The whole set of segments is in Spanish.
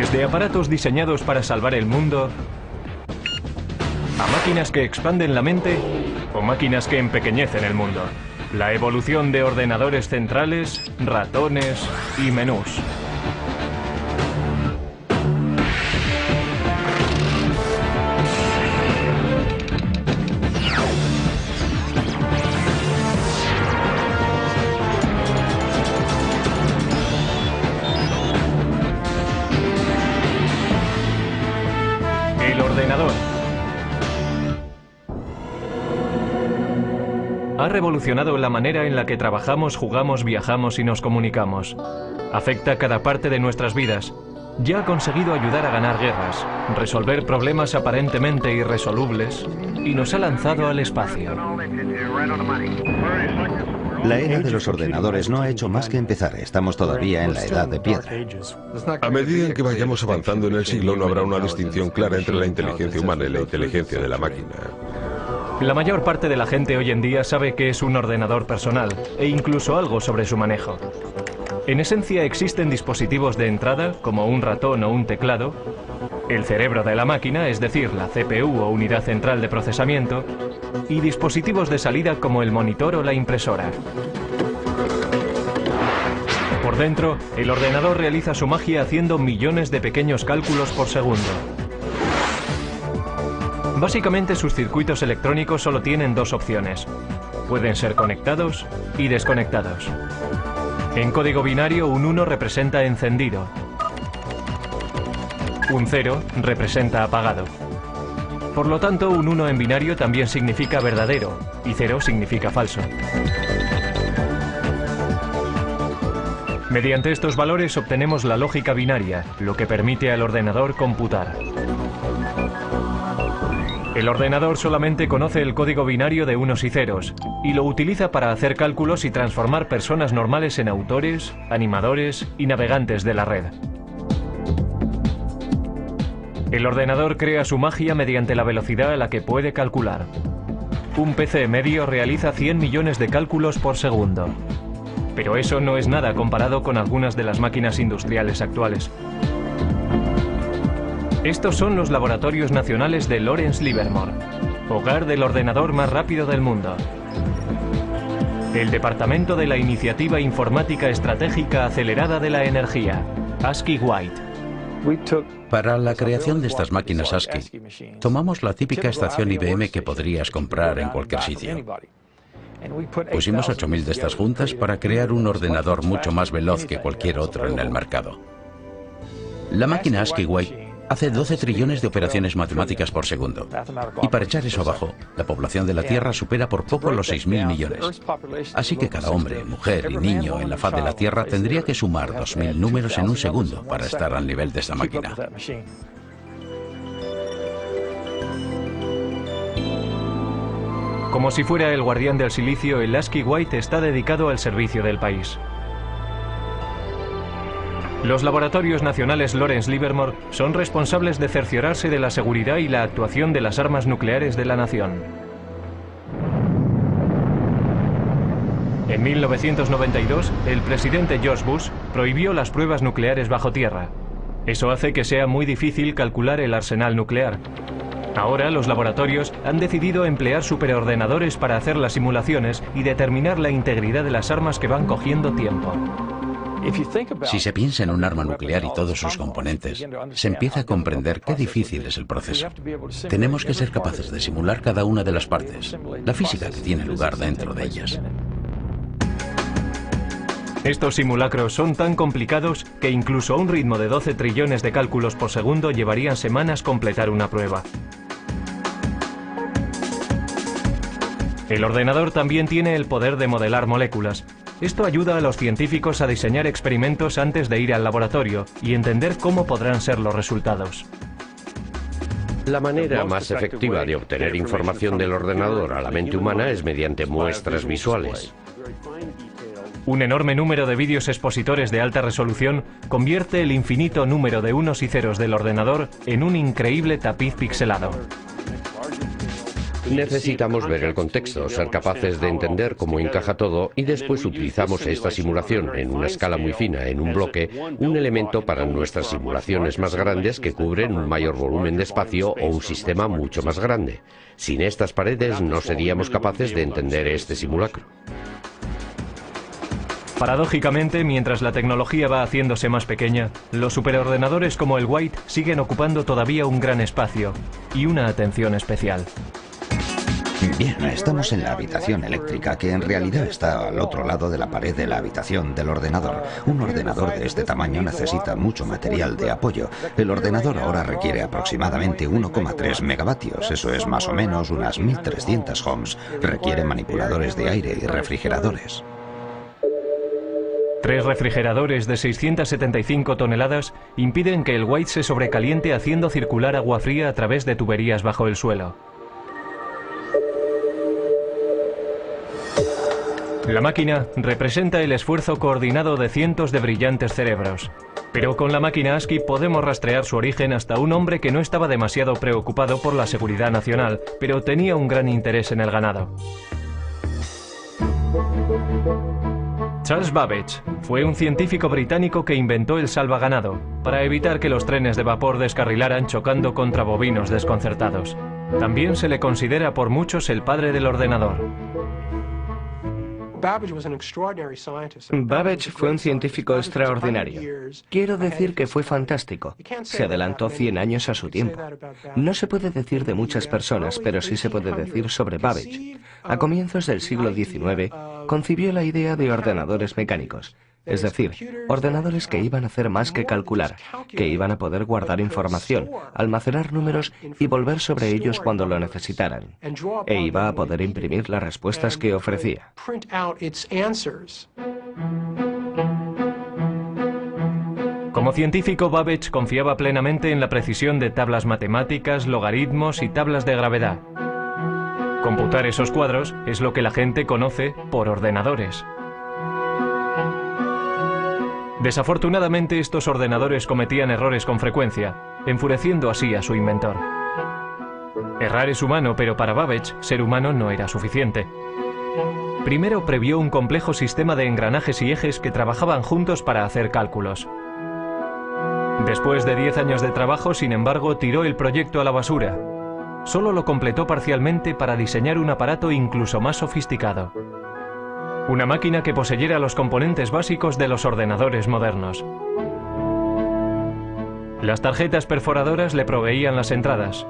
Desde aparatos diseñados para salvar el mundo, a máquinas que expanden la mente o máquinas que empequeñecen el mundo. La evolución de ordenadores centrales, ratones y menús. El ordenador ha revolucionado la manera en la que trabajamos, jugamos, viajamos y nos comunicamos. Afecta cada parte de nuestras vidas. Ya ha conseguido ayudar a ganar guerras, resolver problemas aparentemente irresolubles y nos ha lanzado al espacio. La era de los ordenadores no ha hecho más que empezar. Estamos todavía en la edad de piedra. A medida en que vayamos avanzando en el siglo, no habrá una distinción clara entre la inteligencia humana y la inteligencia de la máquina. La mayor parte de la gente hoy en día sabe qué es un ordenador personal e incluso algo sobre su manejo. En esencia existen dispositivos de entrada, como un ratón o un teclado, el cerebro de la máquina, es decir, la CPU o unidad central de procesamiento, y dispositivos de salida como el monitor o la impresora. Por dentro, el ordenador realiza su magia haciendo millones de pequeños cálculos por segundo. Básicamente sus circuitos electrónicos solo tienen dos opciones. Pueden ser conectados y desconectados. En código binario, un 1 representa encendido. Un 0 representa apagado. Por lo tanto, un 1 en binario también significa verdadero y 0 significa falso. Mediante estos valores obtenemos la lógica binaria, lo que permite al ordenador computar. El ordenador solamente conoce el código binario de unos y ceros y lo utiliza para hacer cálculos y transformar personas normales en autores, animadores y navegantes de la red. El ordenador crea su magia mediante la velocidad a la que puede calcular. Un PC medio realiza 100 millones de cálculos por segundo. Pero eso no es nada comparado con algunas de las máquinas industriales actuales. Estos son los laboratorios nacionales de Lawrence Livermore, hogar del ordenador más rápido del mundo. El Departamento de la Iniciativa Informática Estratégica Acelerada de la Energía, ASCII White. Para la creación de estas máquinas ASCII, tomamos la típica estación IBM que podrías comprar en cualquier sitio. Pusimos 8000 de estas juntas para crear un ordenador mucho más veloz que cualquier otro en el mercado. La máquina ASCII White hace 12 trillones de operaciones matemáticas por segundo. Y para echar eso abajo, la población de la Tierra supera por poco los 6.000 millones. Así que cada hombre, mujer y niño en la faz de la Tierra tendría que sumar 2000 números en un segundo para estar al nivel de esta máquina. Como si fuera el guardián del silicio, el ASCII White está dedicado al servicio del país. Los laboratorios nacionales Lawrence Livermore son responsables de cerciorarse de la seguridad y la actuación de las armas nucleares de la nación. En 1992, el presidente George Bush prohibió las pruebas nucleares bajo tierra. Eso hace que sea muy difícil calcular el arsenal nuclear. Ahora los laboratorios han decidido emplear superordenadores para hacer las simulaciones y determinar la integridad de las armas que van cogiendo tiempo. Si se piensa en un arma nuclear y todos sus componentes, se empieza a comprender qué difícil es el proceso. Tenemos que ser capaces de simular cada una de las partes, la física que tiene lugar dentro de ellas. Estos simulacros son tan complicados que incluso a un ritmo de 12 trillones de cálculos por segundo llevarían semanas completar una prueba. El ordenador también tiene el poder de modelar moléculas. Esto ayuda a los científicos a diseñar experimentos antes de ir al laboratorio y entender cómo podrán ser los resultados. La manera más efectiva de obtener información del ordenador a la mente humana es mediante muestras visuales. Un enorme número de vídeos expositores de alta resolución convierte el infinito número de unos y ceros del ordenador en un increíble tapiz pixelado. Necesitamos ver el contexto, ser capaces de entender cómo encaja todo y después utilizamos esta simulación en una escala muy fina, en un bloque, un elemento para nuestras simulaciones más grandes que cubren un mayor volumen de espacio o un sistema mucho más grande. Sin estas paredes no seríamos capaces de entender este simulacro. Paradójicamente, mientras la tecnología va haciéndose más pequeña, los superordenadores como el White siguen ocupando todavía un gran espacio y una atención especial. Bien, estamos en la habitación eléctrica, que en realidad está al otro lado de la pared de la habitación del ordenador. Un ordenador de este tamaño necesita mucho material de apoyo. El ordenador ahora requiere aproximadamente 1,3 megavatios, eso es más o menos unas 1300 ohms. Requiere manipuladores de aire y refrigeradores. 3 refrigeradores de 675 toneladas impiden que el White se sobrecaliente haciendo circular agua fría a través de tuberías bajo el suelo. La máquina representa el esfuerzo coordinado de cientos de brillantes cerebros. Pero con la máquina ASCII podemos rastrear su origen hasta un hombre que no estaba demasiado preocupado por la seguridad nacional, pero tenía un gran interés en el ganado. Charles Babbage fue un científico británico que inventó el salvaganado para evitar que los trenes de vapor descarrilaran chocando contra bovinos desconcertados. También se le considera por muchos el padre del ordenador. Babbage fue un científico extraordinario. Quiero decir que fue fantástico. Se adelantó 100 años a su tiempo. No se puede decir de muchas personas, pero sí se puede decir sobre Babbage. A comienzos del siglo XIX, concibió la idea de ordenadores mecánicos. Es decir, ordenadores que iban a hacer más que calcular, que iban a poder guardar información, almacenar números y volver sobre ellos cuando lo necesitaran. E iba a poder imprimir las respuestas que ofrecía. Como científico, Babbage confiaba plenamente en la precisión de tablas matemáticas, logaritmos y tablas de gravedad. Computar esos cuadros es lo que la gente conoce por ordenadores. Desafortunadamente, estos ordenadores cometían errores con frecuencia, enfureciendo así a su inventor. Errar es humano, pero para Babbage, ser humano no era suficiente. Primero previó un complejo sistema de engranajes y ejes que trabajaban juntos para hacer cálculos. Después de 10 años de trabajo, sin embargo, tiró el proyecto a la basura. Solo lo completó parcialmente para diseñar un aparato incluso más sofisticado. Una máquina que poseyera los componentes básicos de los ordenadores modernos. Las tarjetas perforadoras le proveían las entradas.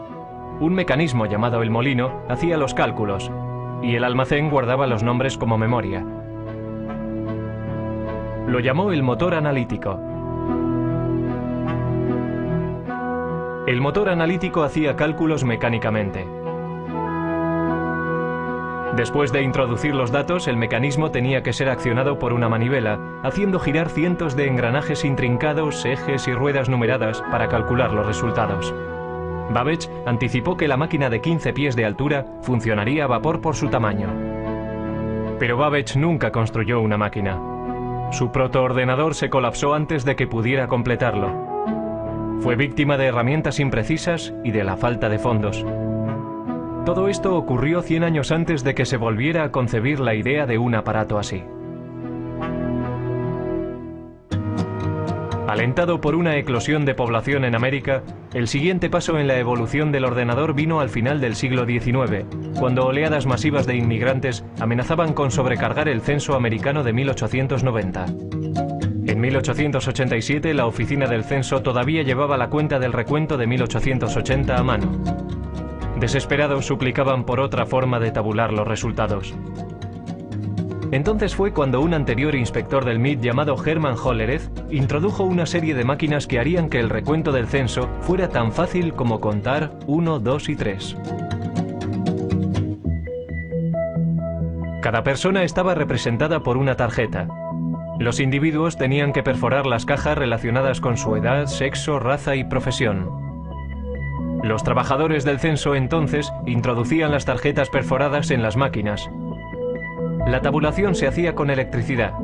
Un mecanismo llamado el molino hacía los cálculos y el almacén guardaba los nombres como memoria. Lo llamó el motor analítico. El motor analítico hacía cálculos mecánicamente. Después de introducir los datos, el mecanismo tenía que ser accionado por una manivela, haciendo girar cientos de engranajes intrincados, ejes y ruedas numeradas para calcular los resultados. Babbage anticipó que la máquina de 15 pies de altura funcionaría a vapor por su tamaño. Pero Babbage nunca construyó una máquina. Su protoordenador se colapsó antes de que pudiera completarlo. Fue víctima de herramientas imprecisas y de la falta de fondos. Todo esto ocurrió 100 años antes de que se volviera a concebir la idea de un aparato así. Alentado por una eclosión de población en América, el siguiente paso en la evolución del ordenador vino al final del siglo XIX, cuando oleadas masivas de inmigrantes amenazaban con sobrecargar el censo americano de 1890. En 1887, la oficina del censo todavía llevaba la cuenta del recuento de 1880 a mano. Desesperados suplicaban por otra forma de tabular los resultados. Entonces fue cuando un anterior inspector del MIT llamado Hermann Hollerith introdujo una serie de máquinas que harían que el recuento del censo fuera tan fácil como contar 1, 2 y 3. Cada persona estaba representada por una tarjeta. Los individuos tenían que perforar las cajas relacionadas con su edad, sexo, raza y profesión. Los trabajadores del censo entonces introducían las tarjetas perforadas en las máquinas. La tabulación se hacía con electricidad.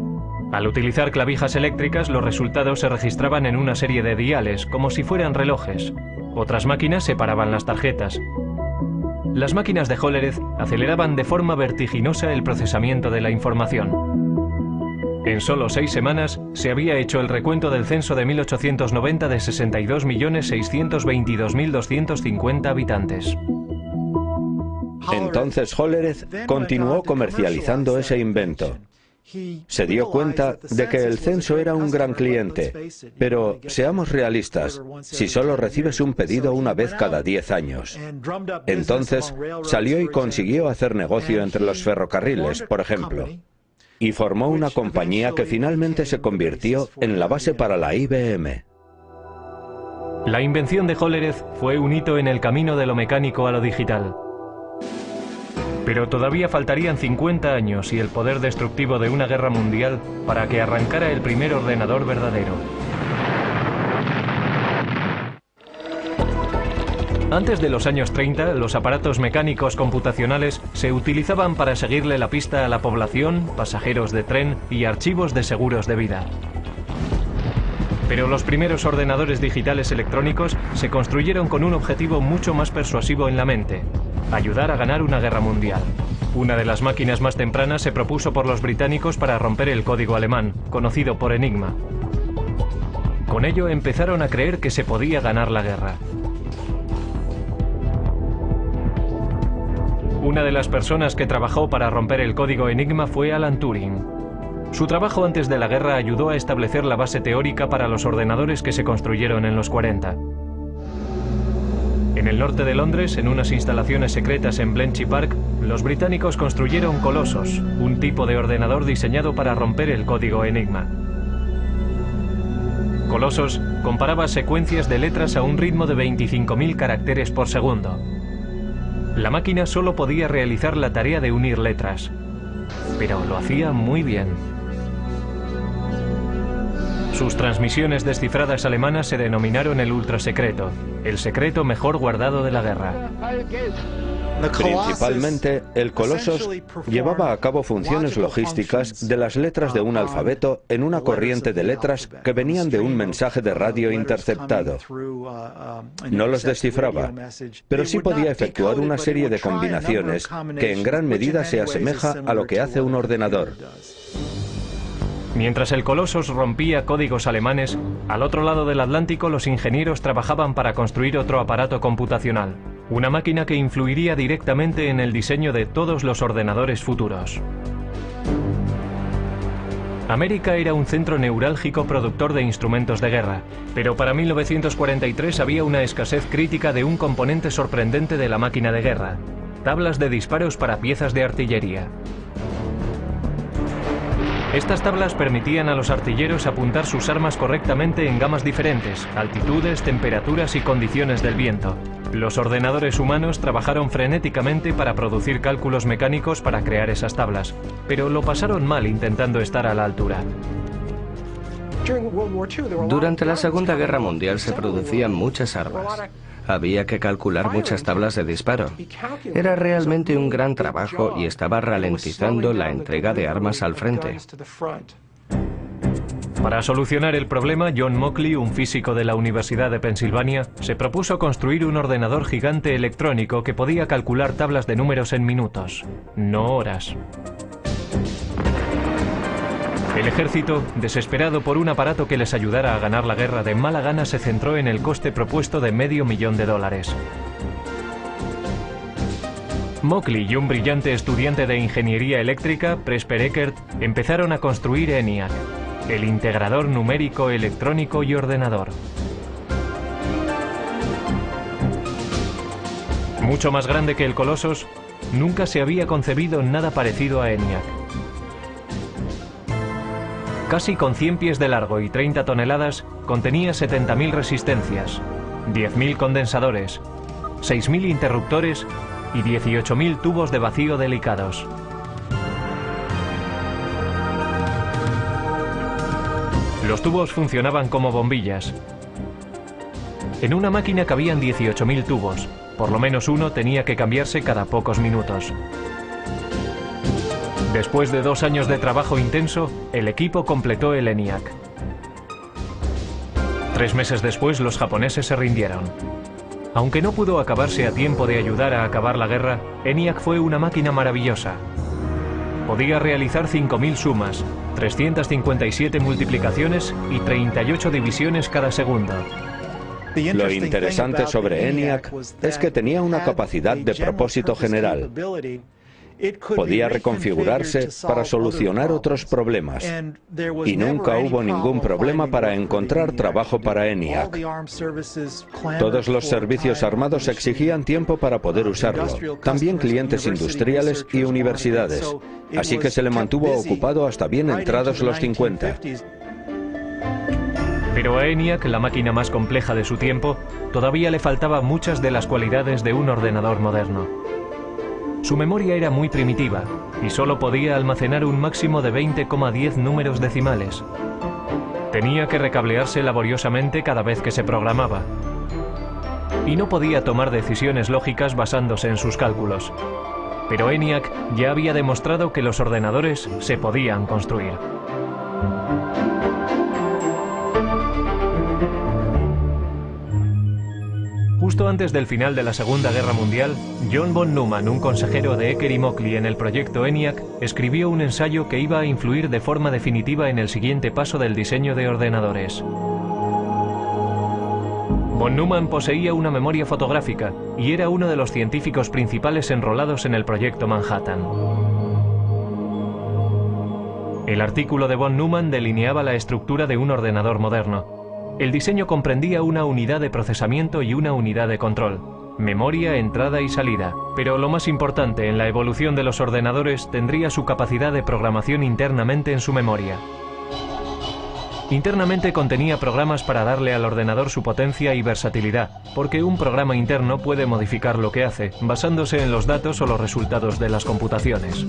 Al utilizar clavijas eléctricas, los resultados se registraban en una serie de diales, como si fueran relojes. Otras máquinas separaban las tarjetas. Las máquinas de Hollerith aceleraban de forma vertiginosa el procesamiento de la información. En solo 6 semanas se había hecho el recuento del censo de 1890 de 62.622.250 habitantes. Entonces Hollerith continuó comercializando ese invento. Se dio cuenta de que el censo era un gran cliente, pero seamos realistas, si solo recibes un pedido una vez cada 10 años. Entonces salió y consiguió hacer negocio entre los ferrocarriles, por ejemplo, y formó una compañía que finalmente se convirtió en la base para la IBM. La invención de Hollerith fue un hito en el camino de lo mecánico a lo digital. Pero todavía faltarían 50 años y el poder destructivo de una guerra mundial para que arrancara el primer ordenador verdadero. Antes de los años 30, los aparatos mecánicos computacionales se utilizaban para seguirle la pista a la población, pasajeros de tren y archivos de seguros de vida. Pero los primeros ordenadores digitales electrónicos se construyeron con un objetivo mucho más persuasivo en la mente: ayudar a ganar una guerra mundial. Una de las máquinas más tempranas se propuso por los británicos para romper el código alemán, conocido por Enigma. Con ello empezaron a creer que se podía ganar la guerra. Una de las personas que trabajó para romper el código Enigma fue Alan Turing. Su trabajo antes de la guerra ayudó a establecer la base teórica para los ordenadores que se construyeron en los 40. En el norte de Londres, en unas instalaciones secretas en Bletchley Park, los británicos construyeron Colossus, un tipo de ordenador diseñado para romper el código Enigma. Colossus comparaba secuencias de letras a un ritmo de 25.000 caracteres por segundo. La máquina solo podía realizar la tarea de unir letras, pero lo hacía muy bien. Sus transmisiones descifradas alemanas se denominaron el ultrasecreto, el secreto mejor guardado de la guerra. Principalmente, el Colossus llevaba a cabo funciones logísticas de las letras de un alfabeto en una corriente de letras que venían de un mensaje de radio interceptado. No los descifraba, pero sí podía efectuar una serie de combinaciones que en gran medida se asemeja a lo que hace un ordenador. Mientras el Colossus rompía códigos alemanes, al otro lado del Atlántico los ingenieros trabajaban para construir otro aparato computacional, una máquina que influiría directamente en el diseño de todos los ordenadores futuros. América era un centro neurálgico productor de instrumentos de guerra, pero para 1943 había una escasez crítica de un componente sorprendente de la máquina de guerra: tablas de disparos para piezas de artillería. Estas tablas permitían a los artilleros apuntar sus armas correctamente en gamas diferentes, altitudes, temperaturas y condiciones del viento. Los ordenadores humanos trabajaron frenéticamente para producir cálculos mecánicos para crear esas tablas, pero lo pasaron mal intentando estar a la altura. Durante la Segunda Guerra Mundial se producían muchas armas. Había que calcular muchas tablas de disparo. Era realmente un gran trabajo y estaba ralentizando la entrega de armas al frente. Para solucionar el problema, John Mauchly, un físico de la Universidad de Pensilvania, se propuso construir un ordenador gigante electrónico que podía calcular tablas de números en minutos, no horas. El ejército, desesperado por un aparato que les ayudara a ganar la guerra, de mala gana se centró en el coste propuesto de $500,000. Mauchly y un brillante estudiante de ingeniería eléctrica, Presper Eckert, empezaron a construir ENIAC, el integrador numérico, electrónico y ordenador. Mucho más grande que el Colossus, nunca se había concebido nada parecido a ENIAC. Casi con 100 pies de largo y 30 toneladas, contenía 70.000 resistencias, 10.000 condensadores, 6.000 interruptores y 18.000 tubos de vacío delicados. Los tubos funcionaban como bombillas. En una máquina cabían 18.000 tubos, por lo menos uno tenía que cambiarse cada pocos minutos. Después de 2 años de trabajo intenso, el equipo completó el ENIAC. 3 meses después, los japoneses se rindieron. Aunque no pudo acabarse a tiempo de ayudar a acabar la guerra, ENIAC fue una máquina maravillosa. Podía realizar 5.000 sumas, 357 multiplicaciones y 38 divisiones cada segundo. Lo interesante sobre ENIAC es que tenía una capacidad de propósito general. Podía reconfigurarse para solucionar otros problemas. Y nunca hubo ningún problema para encontrar trabajo para ENIAC. Todos los servicios armados exigían tiempo para poder usarlo, también clientes industriales y universidades. Así que se le mantuvo ocupado hasta bien entrados los 50. Pero a ENIAC, la máquina más compleja de su tiempo, todavía le faltaban muchas de las cualidades de un ordenador moderno. Su memoria era muy primitiva y solo podía almacenar un máximo de 20,10 números decimales. Tenía que recablearse laboriosamente cada vez que se programaba. Y no podía tomar decisiones lógicas basándose en sus cálculos. Pero ENIAC ya había demostrado que los ordenadores se podían construir. Justo antes del final de la Segunda Guerra Mundial, John von Neumann, un consejero de Ecker y Moseley en el proyecto ENIAC, escribió un ensayo que iba a influir de forma definitiva en el siguiente paso del diseño de ordenadores. Von Neumann poseía una memoria fotográfica y era uno de los científicos principales enrolados en el proyecto Manhattan. El artículo de von Neumann delineaba la estructura de un ordenador moderno. El diseño comprendía una unidad de procesamiento y una unidad de control, memoria, entrada y salida. Pero lo más importante en la evolución de los ordenadores tendría su capacidad de programación internamente en su memoria. Internamente contenía programas para darle al ordenador su potencia y versatilidad, porque un programa interno puede modificar lo que hace, basándose en los datos o los resultados de las computaciones.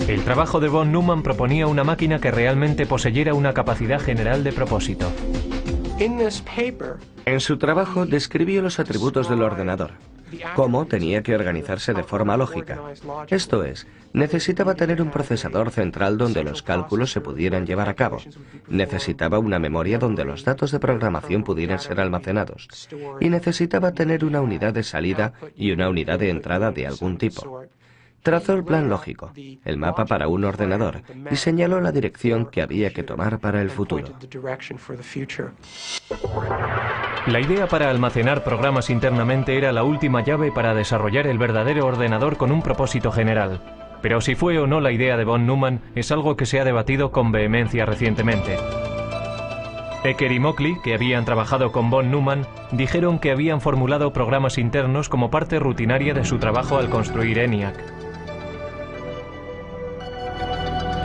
El trabajo de von Neumann proponía una máquina que realmente poseyera una capacidad general de propósito. En su trabajo describió los atributos del ordenador, cómo tenía que organizarse de forma lógica. Esto es, necesitaba tener un procesador central donde los cálculos se pudieran llevar a cabo. Necesitaba una memoria donde los datos de programación pudieran ser almacenados. Y necesitaba tener una unidad de salida y una unidad de entrada de algún tipo. Trazó el plan lógico, el mapa para un ordenador, y señaló la dirección que había que tomar para el futuro. La idea para almacenar programas internamente era la última llave para desarrollar el verdadero ordenador con un propósito general. Pero si fue o no la idea de von Neumann es algo que se ha debatido con vehemencia recientemente. Ecker y Moseley, que habían trabajado con von Neumann, dijeron que habían formulado programas internos como parte rutinaria de su trabajo al construir ENIAC.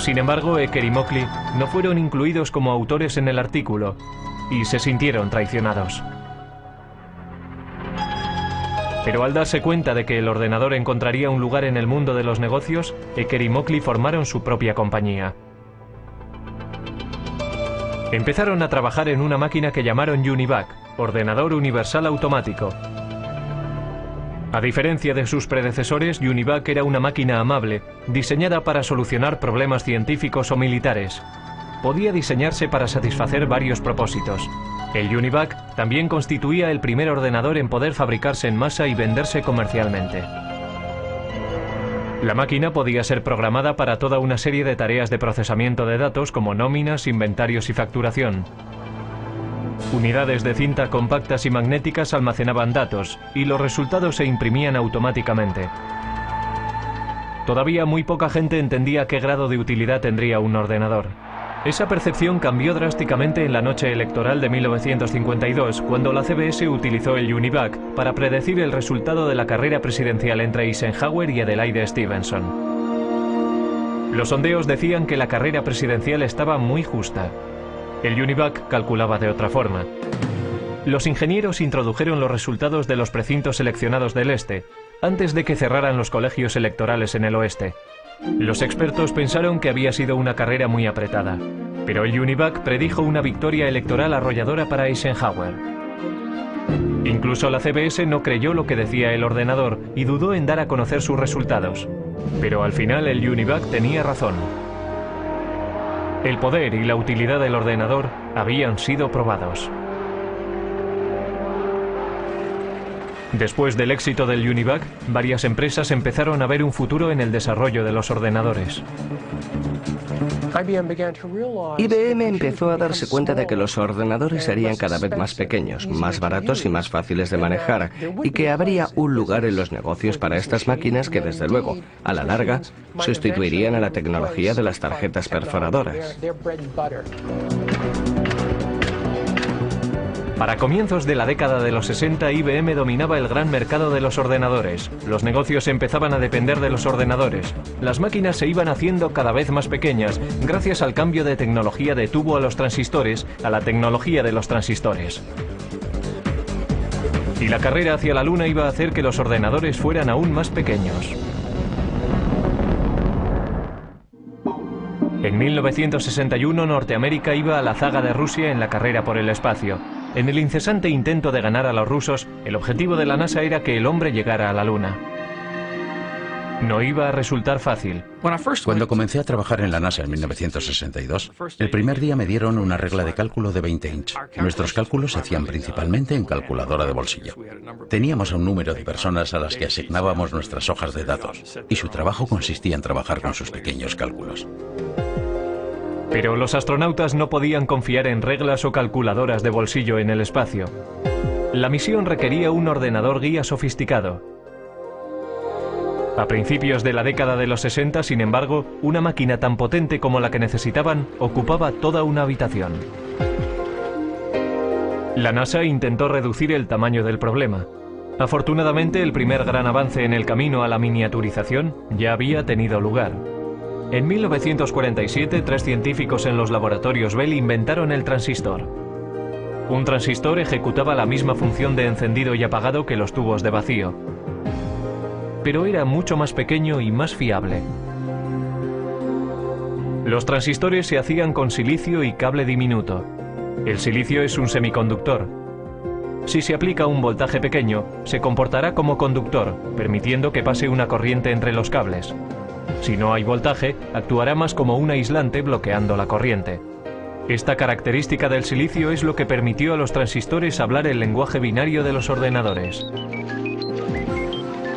Sin embargo, Ecker y Moseley no fueron incluidos como autores en el artículo y se sintieron traicionados. Pero al darse cuenta de que el ordenador encontraría un lugar en el mundo de los negocios, Ecker y Moseley formaron su propia compañía. Empezaron a trabajar en una máquina que llamaron UNIVAC, Ordenador Universal Automático. A diferencia de sus predecesores, UNIVAC era una máquina amable, diseñada para solucionar problemas científicos o militares. Podía diseñarse para satisfacer varios propósitos. El UNIVAC también constituía el primer ordenador en poder fabricarse en masa y venderse comercialmente. La máquina podía ser programada para toda una serie de tareas de procesamiento de datos como nóminas, inventarios y facturación. Unidades de cinta compactas y magnéticas almacenaban datos y los resultados se imprimían automáticamente. Todavía muy poca gente entendía qué grado de utilidad tendría un ordenador. Esa percepción cambió drásticamente en la noche electoral de 1952, cuando la CBS utilizó el UNIVAC para predecir el resultado de la carrera presidencial entre Eisenhower y Adelaide Stevenson. Los sondeos decían que la carrera presidencial estaba muy justa. El UNIVAC calculaba de otra forma. Los ingenieros introdujeron los resultados de los precintos seleccionados del este, antes de que cerraran los colegios electorales en el oeste. Los expertos pensaron que había sido una carrera muy apretada, pero el UNIVAC predijo una victoria electoral arrolladora para Eisenhower. Incluso la CBS no creyó lo que decía el ordenador y dudó en dar a conocer sus resultados. Pero al final el UNIVAC tenía razón. El poder y la utilidad del ordenador habían sido probados. Después del éxito del Univac, varias empresas empezaron a ver un futuro en el desarrollo de los ordenadores. IBM empezó a darse cuenta de que los ordenadores serían cada vez más pequeños, más baratos y más fáciles de manejar, y que habría un lugar en los negocios para estas máquinas que, desde luego, a la larga, sustituirían a la tecnología de las tarjetas perforadoras. Para comienzos de la década de los 60, IBM dominaba el gran mercado de los ordenadores. Los negocios empezaban a depender de los ordenadores. Las máquinas se iban haciendo cada vez más pequeñas, gracias al cambio de tecnología de tubo a los transistores, a la tecnología de los transistores. Y la carrera hacia la Luna iba a hacer que los ordenadores fueran aún más pequeños. En 1961, Norteamérica iba a la zaga de Rusia en la carrera por el espacio. En el incesante intento de ganar a los rusos, el objetivo de la NASA era que el hombre llegara a la Luna. No iba a resultar fácil. Cuando comencé a trabajar en la NASA en 1962, el primer día me dieron una regla de cálculo de 20 inch. Nuestros cálculos se hacían principalmente en calculadora de bolsillo. Teníamos un número de personas a las que asignábamos nuestras hojas de datos, y su trabajo consistía en trabajar con sus pequeños cálculos. Pero los astronautas no podían confiar en reglas o calculadoras de bolsillo en el espacio. La misión requería un ordenador guía sofisticado. A principios de la década de los 60, sin embargo, una máquina tan potente como la que necesitaban ocupaba toda una habitación. La NASA intentó reducir el tamaño del problema. Afortunadamente, el primer gran avance en el camino a la miniaturización ya había tenido lugar. En 1947, 3 científicos en los laboratorios Bell inventaron el transistor. Un transistor ejecutaba la misma función de encendido y apagado que los tubos de vacío, pero era mucho más pequeño y más fiable. Los transistores se hacían con silicio y cable diminuto. El silicio es un semiconductor. Si se aplica un voltaje pequeño, se comportará como conductor, permitiendo que pase una corriente entre los cables. Si no hay voltaje, actuará más como un aislante bloqueando la corriente. Esta característica del silicio es lo que permitió a los transistores hablar el lenguaje binario de los ordenadores.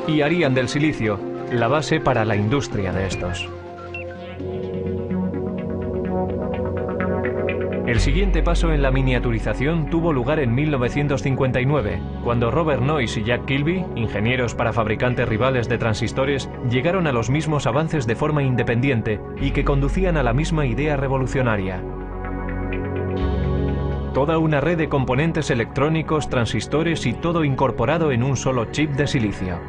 Y harían del silicio la base para la industria de estos. El siguiente paso en la miniaturización tuvo lugar en 1959, cuando Robert Noyce y Jack Kilby, ingenieros para fabricantes rivales de transistores, llegaron a los mismos avances de forma independiente y que conducían a la misma idea revolucionaria. Toda una red de componentes electrónicos, transistores y todo incorporado en un solo chip de silicio.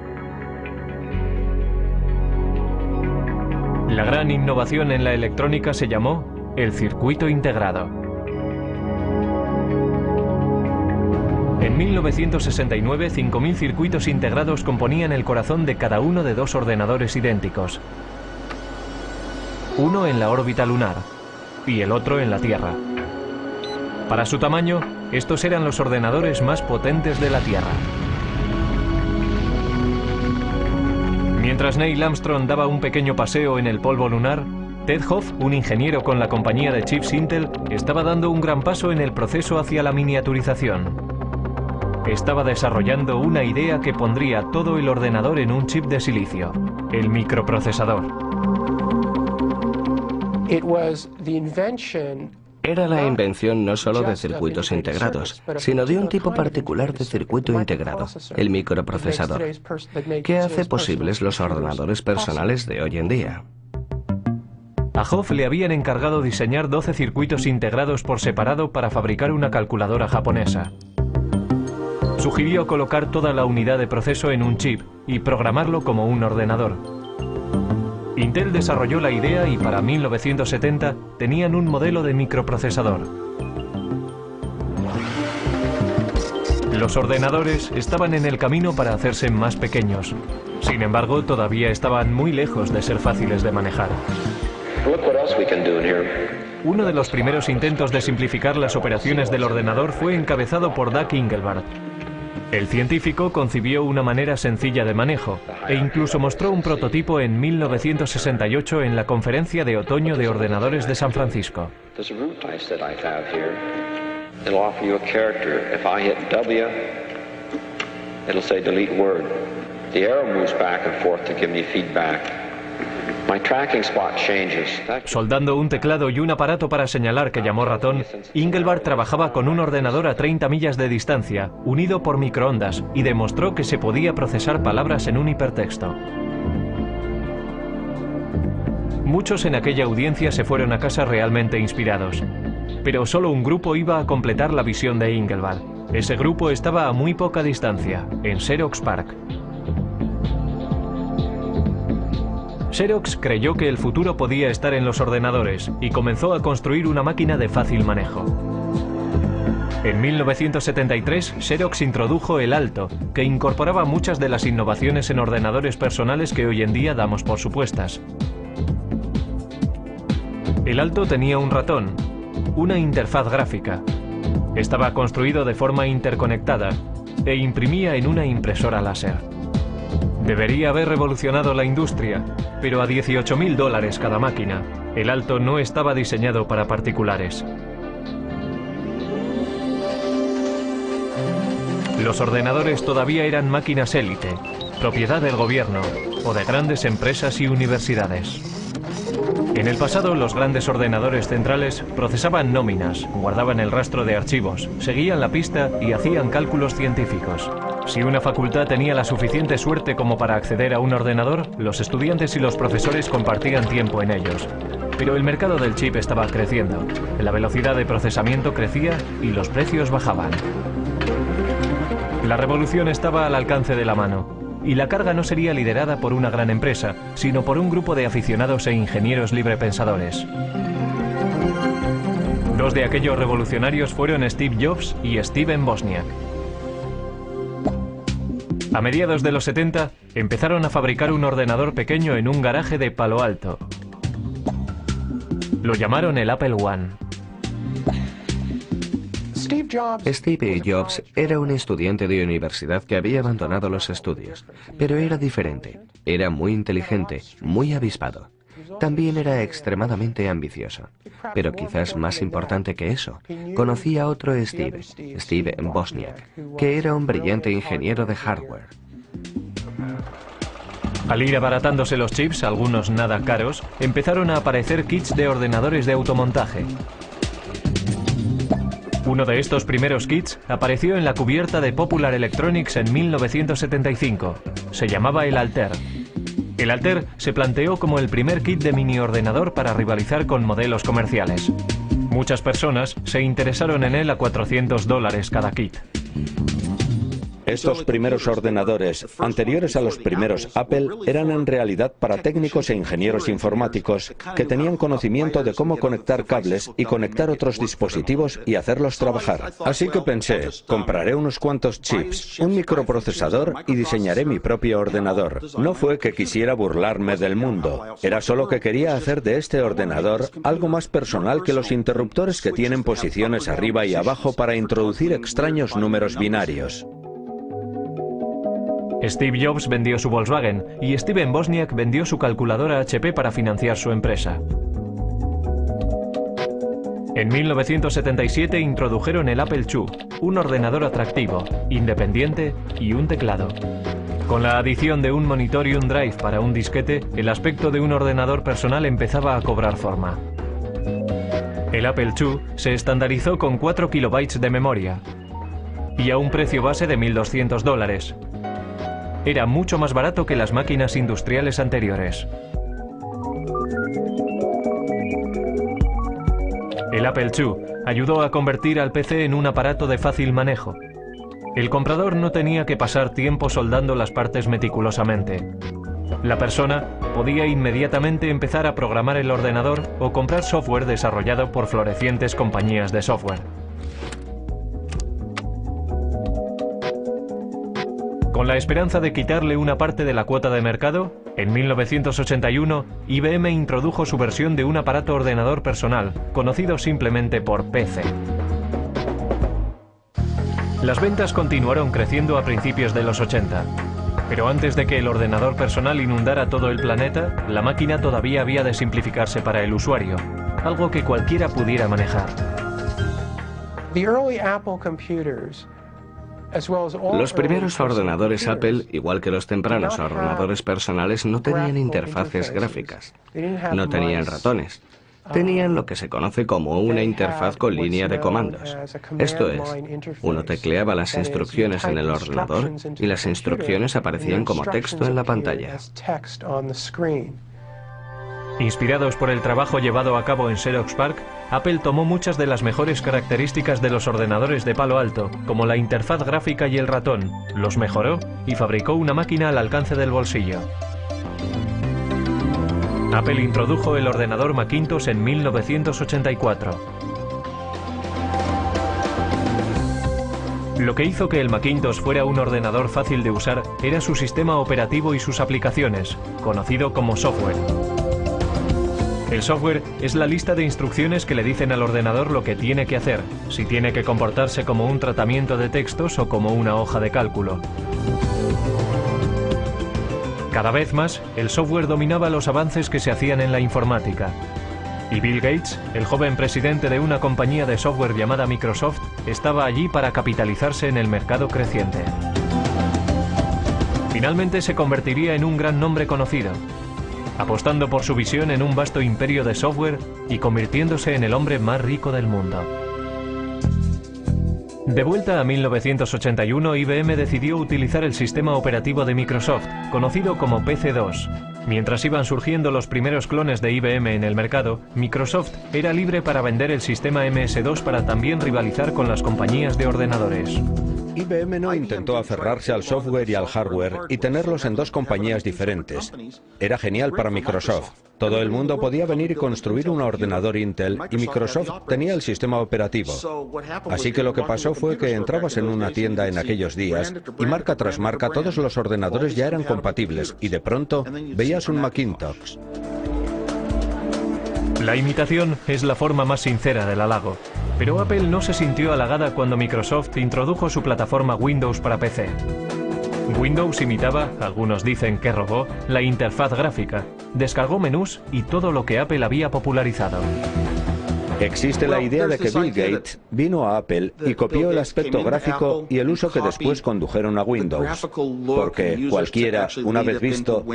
La gran innovación en la electrónica se llamó el circuito integrado. En 1969, 5.000 circuitos integrados componían el corazón de cada uno de 2 ordenadores idénticos. Uno en la órbita lunar y el otro en la Tierra. Para su tamaño, estos eran los ordenadores más potentes de la Tierra. Mientras Neil Armstrong daba un pequeño paseo en el polvo lunar, Ted Hoff, un ingeniero con la compañía de chips Intel, estaba dando un gran paso en el proceso hacia la miniaturización. Estaba desarrollando una idea que pondría todo el ordenador en un chip de silicio, el microprocesador. Era la invención no solo de circuitos integrados, sino de un tipo particular de circuito integrado, el microprocesador, que hace posibles los ordenadores personales de hoy en día. A Hoff le habían encargado diseñar 12 circuitos integrados por separado para fabricar una calculadora japonesa. Sugirió colocar toda la unidad de proceso en un chip y programarlo como un ordenador. Intel desarrolló la idea y para 1970 tenían un modelo de microprocesador. Los ordenadores estaban en el camino para hacerse más pequeños. Sin embargo, todavía estaban muy lejos de ser fáciles de manejar. Uno de los primeros intentos de simplificar las operaciones del ordenador fue encabezado por Doug Engelbart. El científico concibió una manera sencilla de manejo e incluso mostró un prototipo en 1968 en la Conferencia de Otoño de Ordenadores de San Francisco. Soldando un teclado y un aparato para señalar que llamó ratón, Engelbart trabajaba con un ordenador a 30 millas de distancia, unido por microondas, y demostró que se podía procesar palabras en un hipertexto. Muchos en aquella audiencia se fueron a casa realmente inspirados, pero solo un grupo iba a completar la visión de Engelbart. Ese grupo estaba a muy poca distancia, en Xerox PARC. Xerox creyó que el futuro podía estar en los ordenadores y comenzó a construir una máquina de fácil manejo. En 1973, Xerox introdujo el Alto, que incorporaba muchas de las innovaciones en ordenadores personales que hoy en día damos por supuestas. El Alto tenía un ratón, una interfaz gráfica, estaba construido de forma interconectada e imprimía en una impresora láser. Debería haber revolucionado la industria, pero a $18.000 cada máquina. El Alto no estaba diseñado para particulares. Los ordenadores todavía eran máquinas élite, propiedad del gobierno o de grandes empresas y universidades. En el pasado, los grandes ordenadores centrales procesaban nóminas, guardaban el rastro de archivos, seguían la pista y hacían cálculos científicos. Si una facultad tenía la suficiente suerte como para acceder a un ordenador, los estudiantes y los profesores compartían tiempo en ellos. Pero el mercado del chip estaba creciendo, la velocidad de procesamiento crecía y los precios bajaban. La revolución estaba al alcance de la mano, y la carga no sería liderada por una gran empresa, sino por un grupo de aficionados e ingenieros librepensadores. Dos de aquellos revolucionarios fueron Steve Jobs y Steven Wozniak. A mediados de los 70, empezaron a fabricar un ordenador pequeño en un garaje de Palo Alto. Lo llamaron el Apple I. Steve Jobs era un estudiante de universidad que había abandonado los estudios, pero era diferente. Era muy inteligente, muy avispado. También era extremadamente ambicioso. Pero quizás más importante que eso, conocía a otro Steve Wozniak, que era un brillante ingeniero de hardware. Al ir abaratándose los chips, algunos nada caros, empezaron a aparecer kits de ordenadores de automontaje. Uno de estos primeros kits apareció en la cubierta de Popular Electronics en 1975. Se llamaba el Altair. El Altair se planteó como el primer kit de mini ordenador para rivalizar con modelos comerciales. Muchas personas se interesaron en él a $400 cada kit. Estos primeros ordenadores, anteriores a los primeros Apple, eran en realidad para técnicos e ingenieros informáticos que tenían conocimiento de cómo conectar cables y conectar otros dispositivos y hacerlos trabajar. Así que pensé, compraré unos cuantos chips, un microprocesador y diseñaré mi propio ordenador. No fue que quisiera burlarme del mundo, era solo que quería hacer de este ordenador algo más personal que los interruptores que tienen posiciones arriba y abajo para introducir extraños números binarios. Steve Jobs vendió su Volkswagen y Steven Wozniak vendió su calculadora HP para financiar su empresa. En 1977 introdujeron el Apple II, un ordenador atractivo, independiente y un teclado. Con la adición de un monitor y un drive para un disquete, el aspecto de un ordenador personal empezaba a cobrar forma. El Apple II se estandarizó con 4 kilobytes de memoria y a un precio base de $1.200. Era mucho más barato que las máquinas industriales anteriores. El Apple II ayudó a convertir al PC en un aparato de fácil manejo. El comprador no tenía que pasar tiempo soldando las partes meticulosamente. La persona podía inmediatamente empezar a programar el ordenador o comprar software desarrollado por florecientes compañías de software. Con la esperanza de quitarle una parte de la cuota de mercado, en 1981 IBM introdujo su versión de un aparato ordenador personal, conocido simplemente por PC. Las ventas continuaron creciendo a principios de los 80. Pero antes de que el ordenador personal inundara todo el planeta, la máquina todavía había de simplificarse para el usuario, algo que cualquiera pudiera manejar. Los primeros ordenadores Apple, igual que los tempranos ordenadores personales, no tenían interfaces gráficas, no tenían ratones. Tenían lo que se conoce como una interfaz con línea de comandos. Esto es, uno tecleaba las instrucciones en el ordenador y las instrucciones aparecían como texto en la pantalla. Inspirados por el trabajo llevado a cabo en Xerox PARC, Apple tomó muchas de las mejores características de los ordenadores de Palo Alto, como la interfaz gráfica y el ratón, los mejoró y fabricó una máquina al alcance del bolsillo. Apple introdujo el ordenador Macintosh en 1984. Lo que hizo que el Macintosh fuera un ordenador fácil de usar era su sistema operativo y sus aplicaciones, conocido como software. El software es la lista de instrucciones que le dicen al ordenador lo que tiene que hacer, si tiene que comportarse como un tratamiento de textos o como una hoja de cálculo. Cada vez más, el software dominaba los avances que se hacían en la informática. Y Bill Gates, el joven presidente de una compañía de software llamada Microsoft, estaba allí para capitalizarse en el mercado creciente. Finalmente se convertiría en un gran nombre conocido, apostando por su visión en un vasto imperio de software y convirtiéndose en el hombre más rico del mundo. De vuelta a 1981, IBM decidió utilizar el sistema operativo de Microsoft, conocido como PC-2. Mientras iban surgiendo los primeros clones de IBM en el mercado, Microsoft era libre para vender el sistema MS-2 para también rivalizar con las compañías de ordenadores. IBM no intentó aferrarse al software y al hardware y tenerlos en dos compañías diferentes. Era genial para Microsoft. Todo el mundo podía venir y construir un ordenador Intel y Microsoft tenía el sistema operativo. Así que lo que pasó fue que entrabas en una tienda en aquellos días y marca tras marca todos los ordenadores ya eran compatibles y de pronto veías un Macintosh. La imitación es la forma más sincera del halago, pero Apple no se sintió halagada cuando Microsoft introdujo su plataforma Windows para PC. Windows imitaba, algunos dicen que robó, la interfaz gráfica, descargó menús y todo lo que Apple había popularizado. Existe la idea de que Bill Gates vino a Apple y copió el aspecto gráfico y el uso que después condujeron a Windows, porque cualquiera, una vez visto,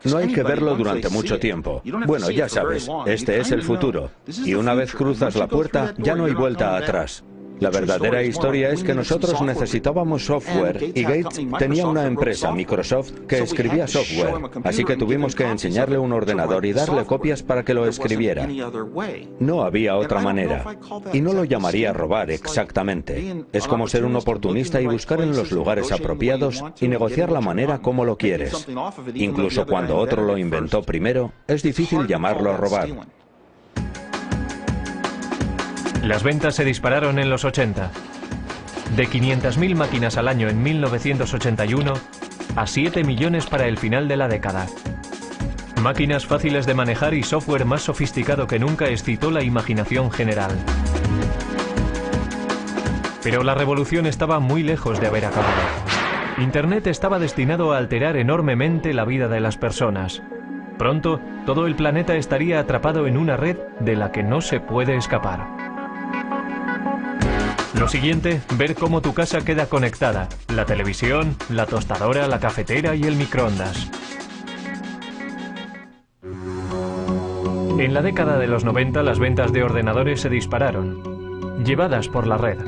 no hay que verlo durante mucho tiempo. Bueno, ya sabes, este es el futuro, y una vez cruzas la puerta, ya no hay vuelta atrás. La verdadera historia es que nosotros necesitábamos software y Gates tenía una empresa, Microsoft, que escribía software, así que tuvimos que enseñarle un ordenador y darle copias para que lo escribiera. No había otra manera. Y no lo llamaría robar exactamente. Es como ser un oportunista y buscar en los lugares apropiados y negociar la manera como lo quieres. Incluso cuando otro lo inventó primero, es difícil llamarlo robar. Las ventas se dispararon en los 80. De 500.000 máquinas al año en 1981 a 7 millones para el final de la década. Máquinas fáciles de manejar y software más sofisticado que nunca excitó la imaginación general. Pero la revolución estaba muy lejos de haber acabado. Internet estaba destinado a alterar enormemente la vida de las personas. Pronto, todo el planeta estaría atrapado en una red de la que no se puede escapar. Lo siguiente, ver cómo tu casa queda conectada. La televisión, la tostadora, la cafetera y el microondas. En la década de los 90 las ventas de ordenadores se dispararon, llevadas por la red.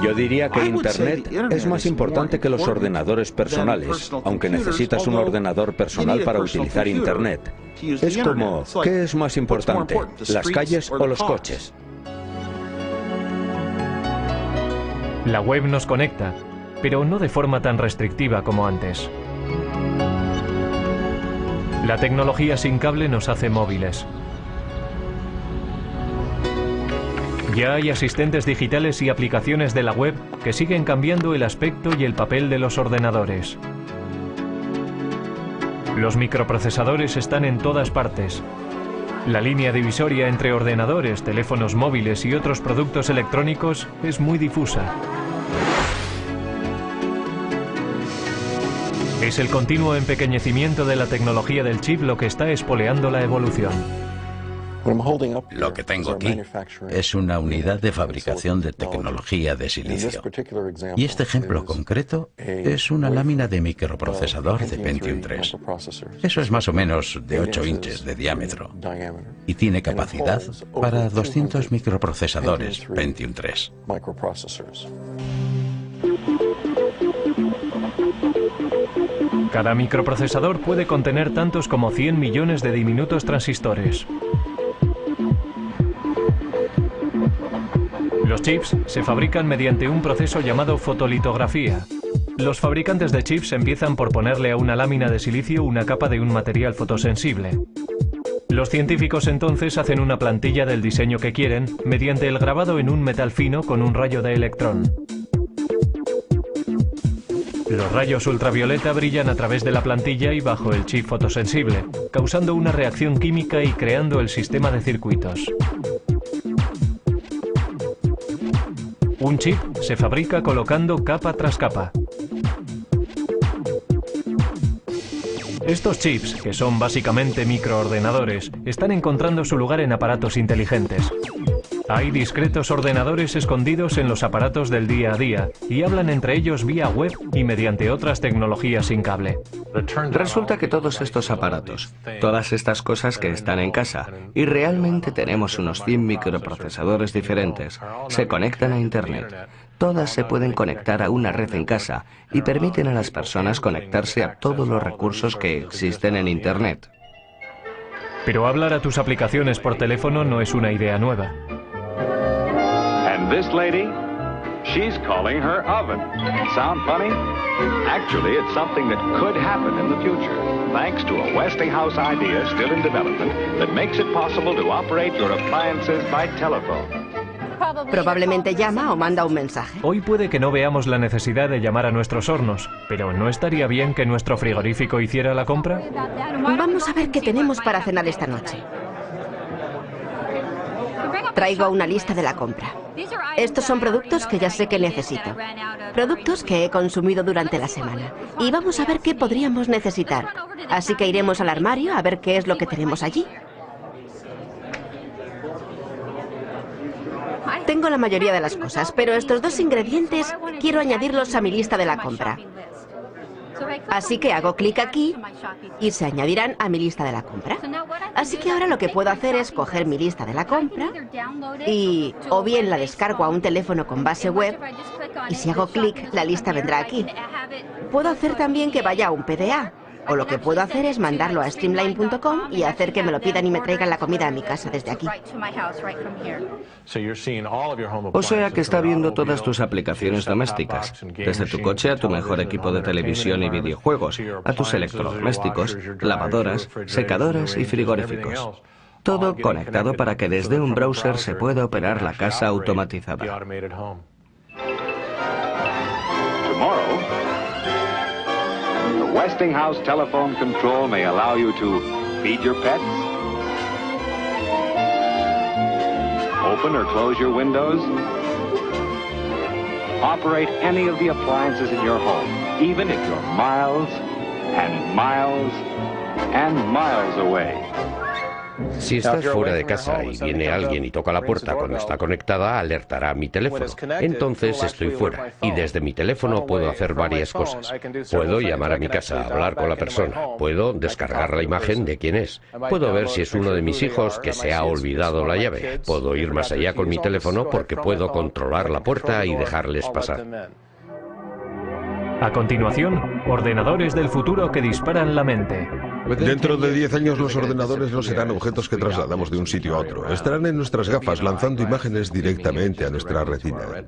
Yo diría que Internet es más importante que los ordenadores personales, aunque necesitas un ordenador personal para utilizar Internet. Es como, ¿qué es más importante? ¿Las calles o los coches? La web nos conecta, pero no de forma tan restrictiva como antes. La tecnología sin cable nos hace móviles. Ya hay asistentes digitales y aplicaciones de la web que siguen cambiando el aspecto y el papel de los ordenadores. Los microprocesadores están en todas partes. La línea divisoria entre ordenadores, teléfonos móviles y otros productos electrónicos es muy difusa. Es el continuo empequeñecimiento de la tecnología del chip lo que está espoleando la evolución. Lo que tengo aquí es una unidad de fabricación de tecnología de silicio. Y este ejemplo concreto es una lámina de microprocesador de Pentium 3. Eso es más o menos de 8 inches de diámetro. Y tiene capacidad para 200 microprocesadores Pentium 3. Cada microprocesador puede contener tantos como 100 millones de diminutos transistores. Los chips se fabrican mediante un proceso llamado fotolitografía. Los fabricantes de chips empiezan por ponerle a una lámina de silicio una capa de un material fotosensible. Los científicos entonces hacen una plantilla del diseño que quieren mediante el grabado en un metal fino con un rayo de electrón. Los rayos ultravioleta brillan a través de la plantilla y bajo el chip fotosensible, causando una reacción química y creando el sistema de circuitos. Un chip se fabrica colocando capa tras capa. Estos chips, que son básicamente microordenadores, están encontrando su lugar en aparatos inteligentes. Hay discretos ordenadores escondidos en los aparatos del día a día y hablan entre ellos vía web y mediante otras tecnologías sin cable. Resulta que todos estos aparatos, todas estas cosas que están en casa, y realmente tenemos unos 100 microprocesadores diferentes, se conectan a Internet. Todas se pueden conectar a una red en casa y permiten a las personas conectarse a todos los recursos que existen en Internet. Pero hablar a tus aplicaciones por teléfono no es una idea nueva. And this lady, she's calling her oven. Sound funny? Actually, it's something that could happen in the future, thanks to a Westinghouse idea still in development that makes it possible to operate your appliances by telephone. Probablemente llama o manda un mensaje. Hoy puede que no veamos la necesidad de llamar a nuestros hornos, pero ¿no estaría bien que nuestro frigorífico hiciera la compra? Vamos a ver qué tenemos para cenar esta noche. Traigo una lista de la compra. Estos son productos que ya sé que necesito. Productos que he consumido durante la semana. Y vamos a ver qué podríamos necesitar. Así que iremos al armario a ver qué es lo que tenemos allí. Tengo la mayoría de las cosas, pero estos dos ingredientes quiero añadirlos a mi lista de la compra. Así que hago clic aquí y se añadirán a mi lista de la compra. Así que ahora lo que puedo hacer es coger mi lista de la compra y o bien la descargo a un teléfono con base web y si hago clic la lista vendrá aquí. Puedo hacer también que vaya a un PDA. O lo que puedo hacer es mandarlo a streamline.com y hacer que me lo pidan y me traigan la comida a mi casa desde aquí. O sea que está viendo todas tus aplicaciones domésticas, desde tu coche a tu mejor equipo de televisión y videojuegos, a tus electrodomésticos, lavadoras, secadoras y frigoríficos. Todo conectado para que desde un browser se pueda operar la casa automatizada. Westinghouse telephone control may allow you to feed your pets, open or close your windows, operate any of the appliances in your home, even if you're miles and miles and miles away. Si estás fuera de casa y viene alguien y toca la puerta cuando está conectada, alertará a mi teléfono. Entonces estoy fuera y desde mi teléfono puedo hacer varias cosas. Puedo llamar a mi casa, hablar con la persona, puedo descargar la imagen de quién es, puedo ver si es uno de mis hijos que se ha olvidado la llave, puedo ir más allá con mi teléfono porque puedo controlar la puerta y dejarles pasar. A continuación, ordenadores del futuro que disparan la mente. Dentro de 10 años los ordenadores no serán objetos que trasladamos de un sitio a otro. Estarán en nuestras gafas lanzando imágenes directamente a nuestra retina.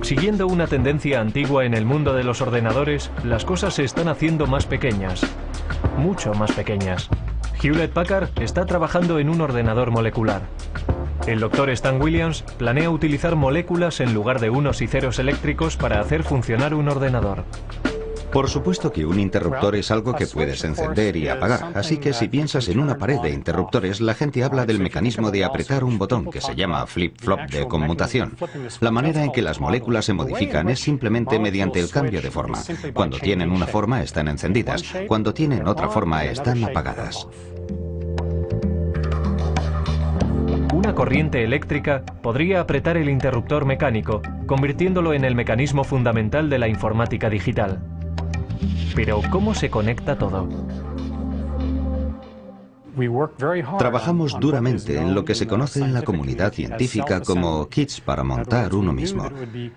Siguiendo una tendencia antigua en el mundo de los ordenadores, las cosas se están haciendo más pequeñas. Mucho más pequeñas. Hewlett-Packard está trabajando en un ordenador molecular. El Dr. Stan Williams planea utilizar moléculas en lugar de unos y ceros eléctricos para hacer funcionar un ordenador. Por supuesto que un interruptor es algo que puedes encender y apagar, así que si piensas en una pared de interruptores, la gente habla del mecanismo de apretar un botón que se llama flip-flop de conmutación. La manera en que las moléculas se modifican es simplemente mediante el cambio de forma. Cuando tienen una forma están encendidas, cuando tienen otra forma están apagadas. Una corriente eléctrica podría apretar el interruptor mecánico, convirtiéndolo en el mecanismo fundamental de la informática digital. Pero, ¿cómo se conecta todo? Trabajamos duramente en lo que se conoce en la comunidad científica como kits para montar uno mismo.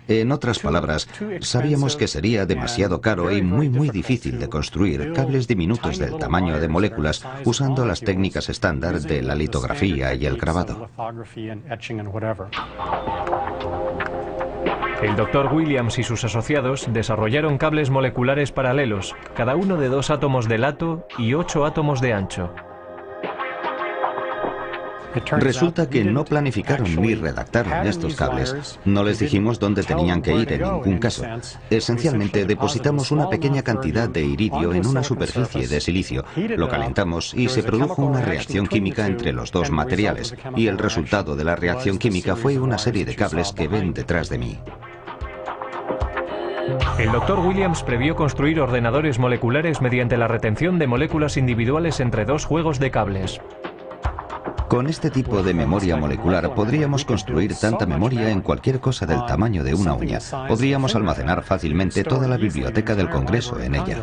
En otras palabras, sabíamos que sería demasiado caro y muy difícil de construir cables diminutos del tamaño de moléculas usando las técnicas estándar de la litografía y el grabado. El Dr. Williams y sus asociados desarrollaron cables moleculares paralelos, cada uno de 2 átomos de lato y 8 átomos de ancho. Resulta que no planificaron ni redactaron estos cables. No les dijimos dónde tenían que ir en ningún caso. Esencialmente depositamos una pequeña cantidad de iridio en una superficie de silicio, lo calentamos y se produjo una reacción química entre los dos materiales, y el resultado de la reacción química fue una serie de cables que ven detrás de mí. El Dr. Williams previó construir ordenadores moleculares mediante la retención de moléculas individuales entre 2 juegos de cables. Con este tipo de memoria molecular podríamos construir tanta memoria en cualquier cosa del tamaño de una uña. Podríamos almacenar fácilmente toda la biblioteca del Congreso en ella.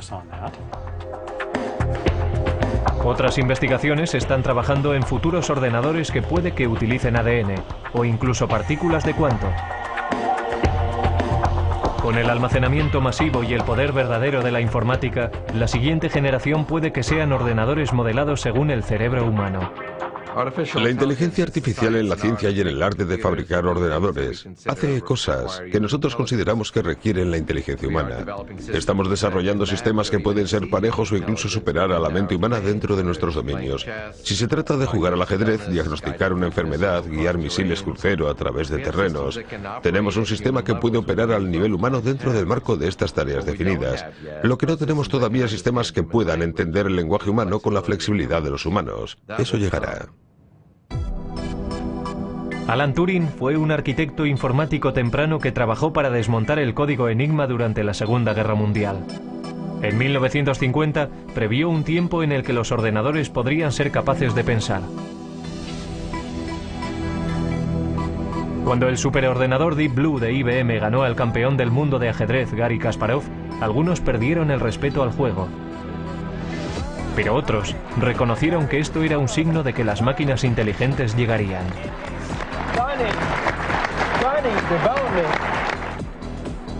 Otras investigaciones están trabajando en futuros ordenadores que puede que utilicen ADN o incluso partículas de cuanto. Con el almacenamiento masivo y el poder verdadero de la informática, la siguiente generación puede que sean ordenadores modelados según el cerebro humano. La inteligencia artificial en la ciencia y en el arte de fabricar ordenadores hace cosas que nosotros consideramos que requieren la inteligencia humana. Estamos desarrollando sistemas que pueden ser parejos o incluso superar a la mente humana dentro de nuestros dominios. Si se trata de jugar al ajedrez, diagnosticar una enfermedad, guiar misiles crucero a través de terrenos, tenemos un sistema que puede operar al nivel humano dentro del marco de estas tareas definidas. Lo que no tenemos todavía es sistemas que puedan entender el lenguaje humano con la flexibilidad de los humanos. Eso llegará. Alan Turing fue un arquitecto informático temprano que trabajó para desmontar el código Enigma durante la Segunda Guerra Mundial. En 1950 previó un tiempo en el que los ordenadores podrían ser capaces de pensar. Cuando el superordenador Deep Blue de IBM ganó al campeón del mundo de ajedrez Garry Kasparov, algunos perdieron el respeto al juego. Pero otros reconocieron que esto era un signo de que las máquinas inteligentes llegarían.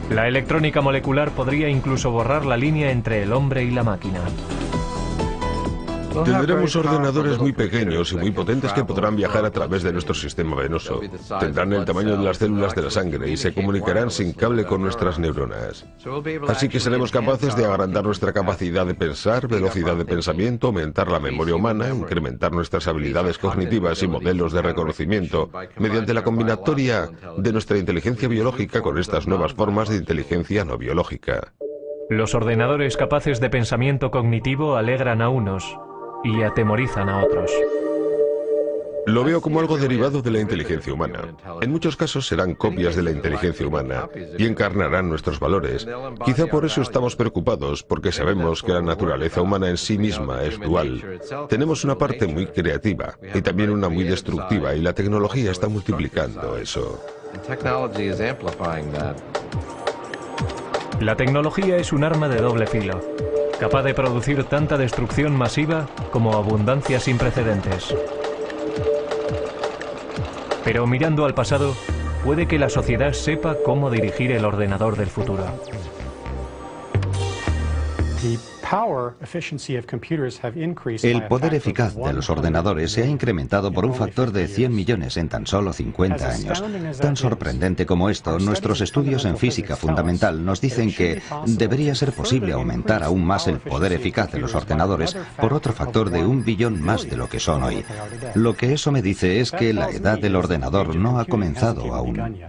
La electrónica molecular podría incluso borrar la línea entre el hombre y la máquina. Tendremos ordenadores muy pequeños y muy potentes que podrán viajar a través de nuestro sistema venoso. Tendrán el tamaño de las células de la sangre y se comunicarán sin cable con nuestras neuronas. Así que seremos capaces de agrandar nuestra capacidad de pensar, velocidad de pensamiento, aumentar la memoria humana, incrementar nuestras habilidades cognitivas y modelos de reconocimiento mediante la combinatoria de nuestra inteligencia biológica con estas nuevas formas de inteligencia no biológica. Los ordenadores capaces de pensamiento cognitivo alegran a unos y atemorizan a otros. Lo veo como algo derivado de la inteligencia humana. En muchos casos serán copias de la inteligencia humana y encarnarán nuestros valores. Quizá por eso estamos preocupados, porque sabemos que la naturaleza humana en sí misma es dual. Tenemos una parte muy creativa y también una muy destructiva, y la tecnología está multiplicando eso. La tecnología es un arma de doble filo, capaz de producir tanta destrucción masiva como abundancia sin precedentes. Pero mirando al pasado, puede que la sociedad sepa cómo dirigir el ordenador del futuro. El poder eficaz de los ordenadores se ha incrementado por un factor de 100 millones en tan solo 50 años. Tan sorprendente como esto, nuestros estudios en física fundamental nos dicen que debería ser posible aumentar aún más el poder eficaz de los ordenadores por otro factor de 1 billón más de lo que son hoy. Lo que eso me dice es que la edad del ordenador no ha comenzado aún.